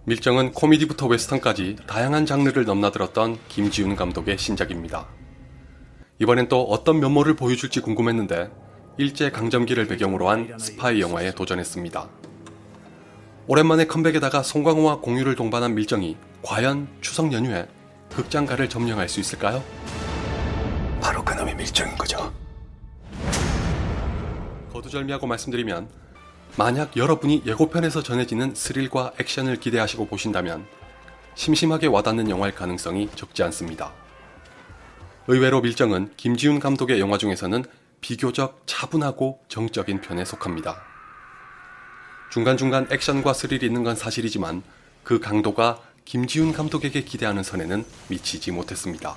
밀정은 코미디부터 웨스턴까지 다양한 장르를 넘나들었던 김지훈 감독의 신작입니다. 이번엔 또 어떤 면모를 보여줄지 궁금했는데 일제강점기를 배경으로 한 스파이 영화에 도전했습니다. 오랜만에 컴백에다가 송강호와 공유를 동반한 밀정이 과연 추석 연휴에 극장가를 점령할 수 있을까요? 바로 그놈이 밀정인 거죠. 거두절미하고 말씀드리면 만약 여러분이 예고편에서 전해지는 스릴과 액션을 기대하시고 보신다면 심심하게 와닿는 영화일 가능성이 적지 않습니다. 의외로 밀정은 김지훈 감독의 영화 중에서는 비교적 차분하고 정적인 편에 속합니다. 중간중간 액션과 스릴이 있는 건 사실이지만 그 강도가 김지훈 감독에게 기대하는 선에는 미치지 못했습니다.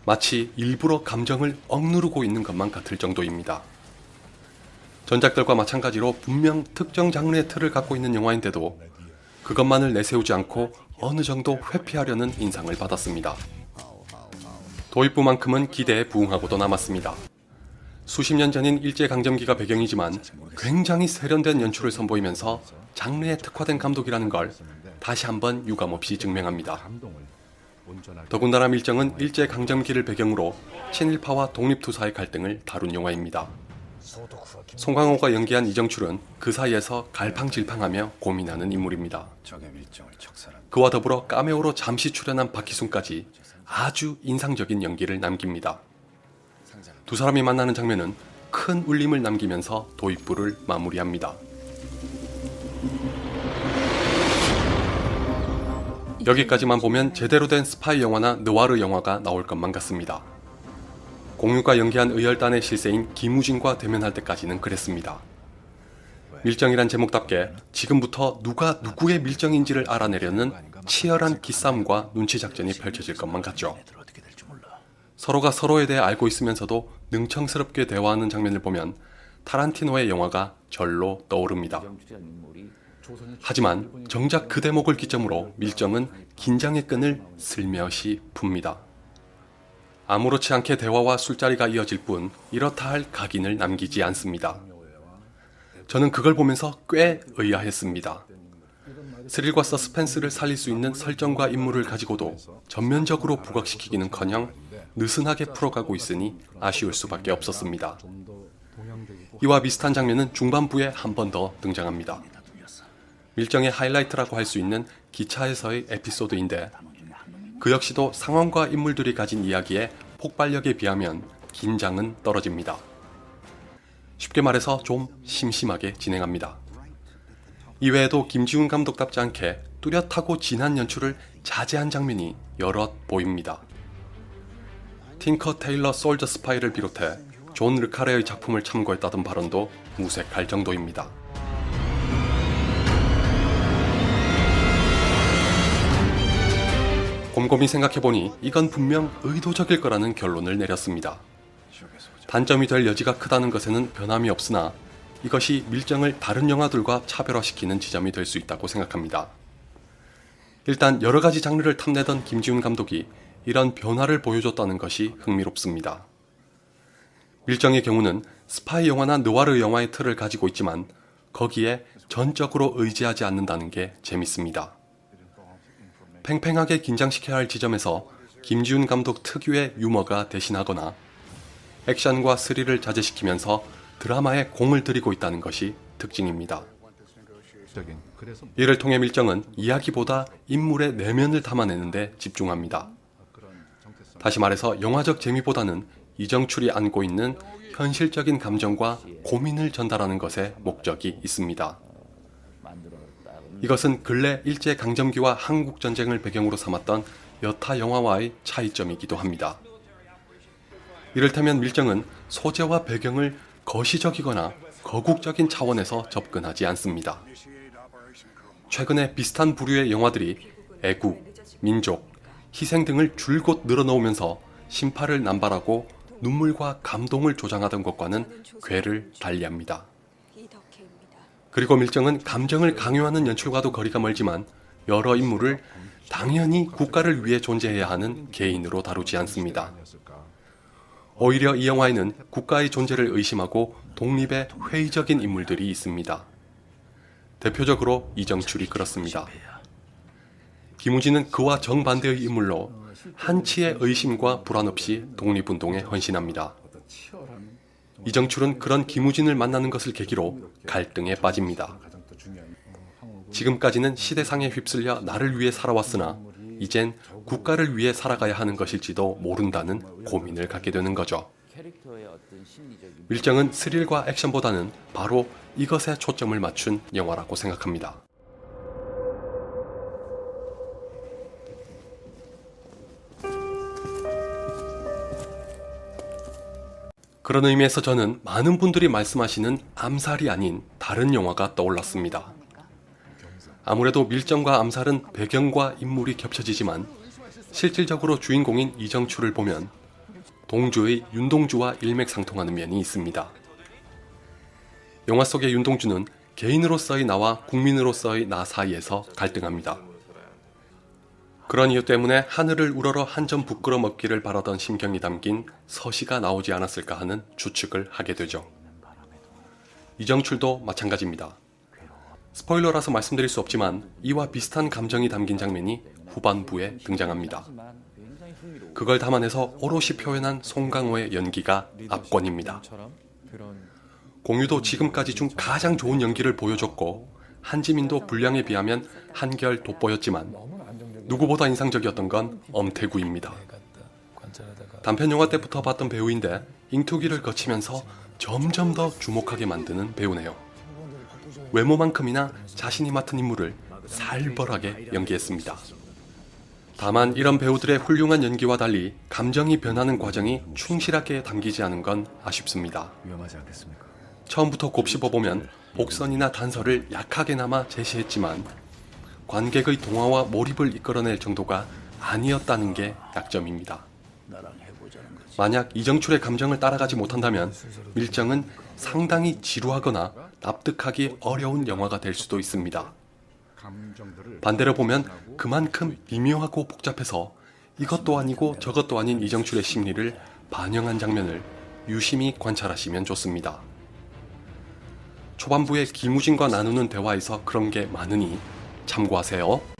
마치 일부러 감정을 억누르고 있는 것만 같을 정도입니다. 전작들과 마찬가지로 분명 특정 장르의 틀을 갖고 있는 영화인데도 그것만을 내세우지 않고 어느 정도 회피하려는 인상을 받았습니다. 도입부만큼은 기대에 부응하고도 남았습니다. 수십 년 전인 일제강점기가 배경이지만 굉장히 세련된 연출을 선보이면서 장르에 특화된 감독이라는 걸 다시 한번 유감없이 증명합니다. 더군다나 밀정은 일제강점기를 배경으로 친일파와 독립투사의 갈등을 다룬 영화입니다. 송강호가 연기한 이정출은 그 사이에서 갈팡질팡하며 고민하는 인물입니다. 그와 더불어 카메오로 잠시 출연한 박희순까지 아주 인상적인 연기를 남깁니다. 두 사람이 만나는 장면은 큰 울림을 남기면서 도입부를 마무리합니다. 여기까지만 보면 제대로 된 스파이 영화나 느와르 영화가 나올 것만 같습니다. 공유가 연기한 의열단의 실세인 김우진과 대면할 때까지는 그랬습니다. 밀정이란 제목답게 지금부터 누가 누구의 밀정인지를 알아내려는 치열한 기싸움과 눈치 작전이 펼쳐질 것만 같죠. 서로가 서로에 대해 알고 있으면서도 능청스럽게 대화하는 장면을 보면 타란티노의 영화가 절로 떠오릅니다. 하지만 정작 그 대목을 기점으로 밀정은 긴장의 끈을 슬며시 풉니다. 아무렇지 않게 대화와 술자리가 이어질 뿐 이렇다 할 각인을 남기지 않습니다. 저는 그걸 보면서 꽤 의아했습니다. 스릴과 서스펜스를 살릴 수 있는 설정과 인물을 가지고도 전면적으로 부각시키기는커녕 느슨하게 풀어가고 있으니 아쉬울 수밖에 없었습니다. 이와 비슷한 장면은 중반부에 한 번 더 등장합니다. 밀정의 하이라이트라고 할 수 있는 기차에서의 에피소드인데 그 역시도 상황과 인물들이 가진 이야기의 폭발력에 비하면 긴장은 떨어집니다. 쉽게 말해서 좀 심심하게 진행합니다. 이외에도 김지훈 감독답지 않게 뚜렷하고 진한 연출을 자제한 장면이 여럿 보입니다. 틴커 테일러 솔저 스파이를 비롯해 존 르카레의 작품을 참고했다던 발언도 무색할 정도입니다. 곰곰이 생각해보니 이건 분명 의도적일 거라는 결론을 내렸습니다. 단점이 될 여지가 크다는 것에는 변함이 없으나 이것이 밀정을 다른 영화들과 차별화시키는 지점이 될 수 있다고 생각합니다. 일단 여러 가지 장르를 탐내던 김지훈 감독이 이런 변화를 보여줬다는 것이 흥미롭습니다. 밀정의 경우는 스파이 영화나 느와르 영화의 틀을 가지고 있지만 거기에 전적으로 의지하지 않는다는 게 재밌습니다. 팽팽하게 긴장시켜야 할 지점에서 김지훈 감독 특유의 유머가 대신하거나 액션과 스릴을 자제시키면서 드라마에 공을 들이고 있다는 것이 특징입니다. 이를 통해 밀정은 이야기보다 인물의 내면을 담아내는 데 집중합니다. 다시 말해서 영화적 재미보다는 이정출이 안고 있는 현실적인 감정과 고민을 전달하는 것에 목적이 있습니다. 이것은 근래 일제강점기와 한국전쟁을 배경으로 삼았던 여타 영화와의 차이점이기도 합니다. 이를테면 밀정은 소재와 배경을 거시적이거나 거국적인 차원에서 접근하지 않습니다. 최근에 비슷한 부류의 영화들이 애국, 민족, 희생 등을 줄곧 늘어놓으면서 심파를 남발하고 눈물과 감동을 조장하던 것과는 궤를 달리합니다. 그리고 밀정은 감정을 강요하는 연출과도 거리가 멀지만 여러 인물을 당연히 국가를 위해 존재해야 하는 개인으로 다루지 않습니다. 오히려 이 영화에는 국가의 존재를 의심하고 독립에 회의적인 인물들이 있습니다. 대표적으로 이정출이 그렇습니다. 김우진은 그와 정반대의 인물로 한치의 의심과 불안 없이 독립운동에 헌신합니다. 이정출은 그런 김우진을 만나는 것을 계기로 갈등에 빠집니다. 지금까지는 시대상에 휩쓸려 나를 위해 살아왔으나 이젠 국가를 위해 살아가야 하는 것일지도 모른다는 고민을 갖게 되는 거죠. 밀정은 스릴과 액션보다는 바로 이것에 초점을 맞춘 영화라고 생각합니다. 그런 의미에서 저는 많은 분들이 말씀하시는 암살이 아닌 다른 영화가 떠올랐습니다. 아무래도 밀정과 암살은 배경과 인물이 겹쳐지지만 실질적으로 주인공인 이정출을 보면 동주의 윤동주와 일맥상통하는 면이 있습니다. 영화 속의 윤동주는 개인으로서의 나와 국민으로서의 나 사이에서 갈등합니다. 그런 이유 때문에 하늘을 우러러 한 점 부끄러 먹기를 바라던 심경이 담긴 서시가 나오지 않았을까 하는 추측을 하게 되죠. 이정출도 마찬가지입니다. 스포일러라서 말씀드릴 수 없지만 이와 비슷한 감정이 담긴 장면이 후반부에 등장합니다. 그걸 담아내서 오롯이 표현한 송강호의 연기가 압권입니다. 공유도 지금까지 중 가장 좋은 연기를 보여줬고 한지민도 분량에 비하면 한결 돋보였지만 누구보다 인상적이었던 건 엄태구입니다. 단편 영화 때부터 봤던 배우인데 잉투기를 거치면서 점점 더 주목하게 만드는 배우네요. 외모만큼이나 자신이 맡은 인물을 살벌하게 연기했습니다. 다만 이런 배우들의 훌륭한 연기와 달리 감정이 변하는 과정이 충실하게 담기지 않은 건 아쉽습니다. 위험하지 않겠습니까? 처음부터 곱씹어보면 복선이나 단서를 약하게나마 제시했지만 관객의 동화와 몰입을 이끌어낼 정도가 아니었다는 게 약점입니다. 만약 이정출의 감정을 따라가지 못한다면 밀정은 상당히 지루하거나 납득하기 어려운 영화가 될 수도 있습니다. 반대로 보면 그만큼 미묘하고 복잡해서 이것도 아니고 저것도 아닌 이정출의 심리를 반영한 장면을 유심히 관찰하시면 좋습니다. 초반부에 김우진과 나누는 대화에서 그런 게 많으니 참고하세요.